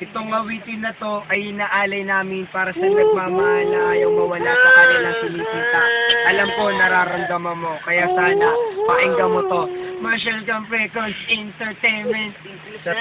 Itong awitin na to ay inaalay namin para sa nagmamahal na ayaw mawala sa kanilang sinisita. Alam ko nararamdaman mo, kaya sana pakinggan mo to. Marshall Camp Records Entertainment. Sa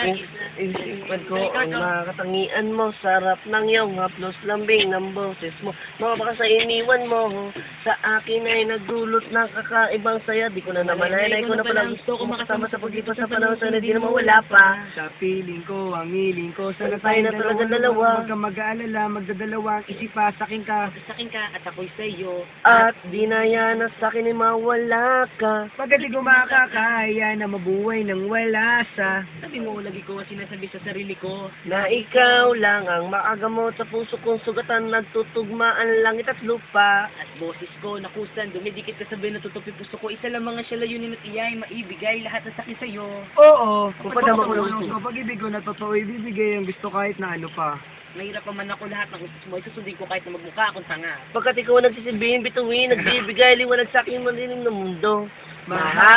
isipan ko ang makatangian mo, sarap ng iyong haplos lambing ng boses mo. Mga baka sa iniwan mo, sa akin ay nagdulot ng kakaibang saya. Di ko na namalanay ko na pala gusto ko makasama sa paglipas sa panahon, sana di na mawala pa. Sa piling ko, ang hiling ko, sana tayo na talaga dalawa. Huwag kang mag-aalala, magdadalawang isipa, sakin ka. Sakin ka at ako'y sa'yo. At di na yan na sa akin ay mawala ka. Pagkat di ko makakaya na mabuhay nang wala sa... Sabi mo, lagi ko sinasabi sa sarili ko. Na ikaw lang ang makagamot sa puso kong sugatan, nagtutugma ang langit at lupa. At boses ko, nakusan, dumidikit ka sabi na tutupi puso ko. Isa lang mga siya layunin at iyay, maibigay lahat ng sakit sa'yo. Oo, Papadama ko lang ito. kapag ibig ko na totoo, ibibigay ang gusto kahit na ano pa. Mahirap pa man ako lahat ng gusto mo, isusundin ko kahit na magmukha akong tanga. Pagkat ikaw ang nagsisilbihin, bituin, nagbibigay, liwanag sa aking malilim na mundo. Mahal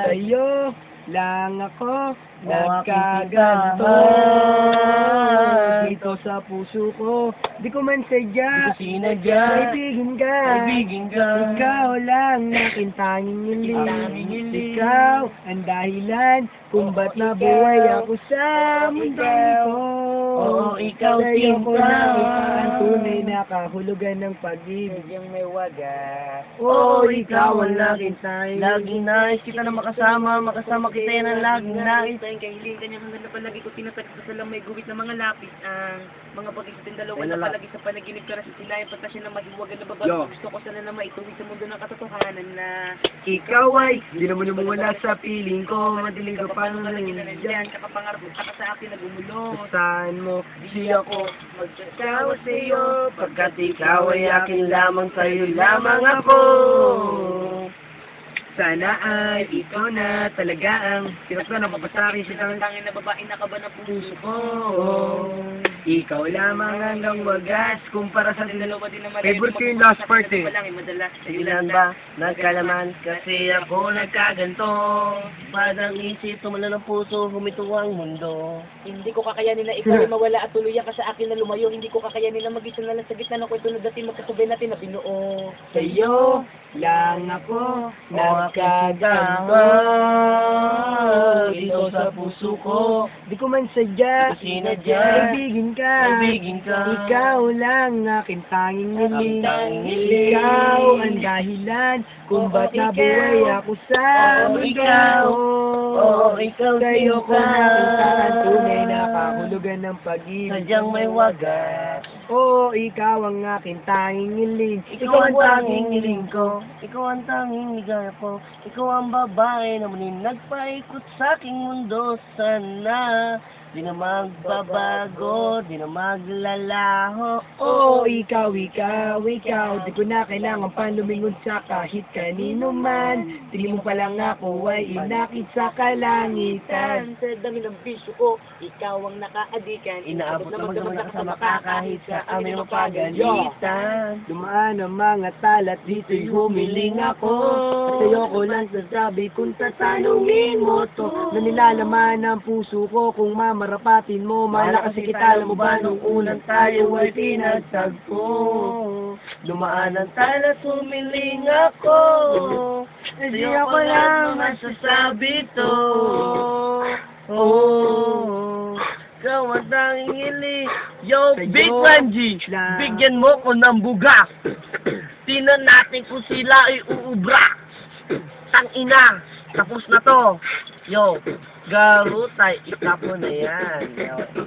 sa'yo lang ako nagkaganto dito sa puso ko. Di ko man sadya, Sinadya, kaibigan ka. kaibigan ka. Ikaw lang aking tanging hiling. Ikaw ang dahilan kung ba't nabuhay ako sa mundo ito. Oo, ikaw Sa'yo ko sinta. nakita ang tunay na kahulugan ng pag-ibig ang may wagas. Oo, ikaw ang laging tayo. Laging nais kita na makasama kita yan ang laging nais. Tayong kahiling, kanyang hanggang na palagi ko tinatag sa lamay guhit ng mga lapis. Ang mga pag-isitin dalawa na palagi sa panaginip ka na sisilayan patasya na mahiwagan na babago. Yo. Gusto ko sana na maituwid sa mundo ng katotohanan na Ikaw ay di naman wala sa piling ko. Madiling ka pa nung palagi na nandiyan. nandiyan, kakapangarap mo ka sa akin na gumulo. Saan mo Di ako magsasawa sa iyo. Pagkat ikaw ay akin lamang, sa'yo lamang ako. sana ay ikaw na talaga ang sinaktan ng papasari sa Tangin na babae na kaba ng puso ko. Ikaw lamang hanggang wagas kumpara sa Dalawa din naman. favorite ko yung last part eh. Madalas. Ilan ba nagkalaman kasi ako nagkaganto? Padang isip, tumala ng puso, humito ang mundo. Hindi ko kakayanin na ikaw ay mawala at tuluyan ka sa akin na lumayo. Hindi ko kakayanin na mag-isa na lang sa gitna ng kwento na dati magkasabay natin na binuo. Sa'yo lang ako nagkaganto dito sa puso ko. Di ko man sadya, Sinadya, kaibigan ka. kaibigan ka. Ikaw lang aking tanging hiling. tanging hiling. Ikaw ang dahilan kung ba't Oo, nabuhay ikaw. ako sa Oo, mundo. ikaw. Oo, ikaw Sa'yo ko sinta. nakita ang tunay na kahulugan ng pag-ibig. Sadyang may wagas. Oo, ikaw ang aking tanging hiling. Ikaw ang tanging hiling ko. Ikaw ang tanging ligaya ko. Ikaw ang babae na muling nagpaikot sa aking mundo. Sana di na magbabago, di na maglalaho. Oo, ikaw. Di ko na kailangan pa lumingon sa kahit kanino man. Tingin mo pa lang ako ay inakit sa kalangitan. Sa dami ng bisyo ko, ikaw ang nakaadikan. Inaabot naman naman nakasama ka kahit sa aming mapagalitan. Dumaan ang mga talat, dito'y humiling ako. At sa'yo ko lang sasabi kung tatanungin mo to. Na nilalaman ng puso ko kung mamarapatin mo. Malakas kita, alam mo ba nung unang tayo ay pinagtagpo. Dumaan ang talat, humiling ako. Hindi ako lang masasabi to. Oh, ikaw ang tanging hiling. Yo, Sa'yo Big Ranji, lang. bigyan mo ko ng buga. Tingnan natin kung sila ay uubra. Tangina, tapos na to. Yo, garutay, ikap mo na yan. Yo.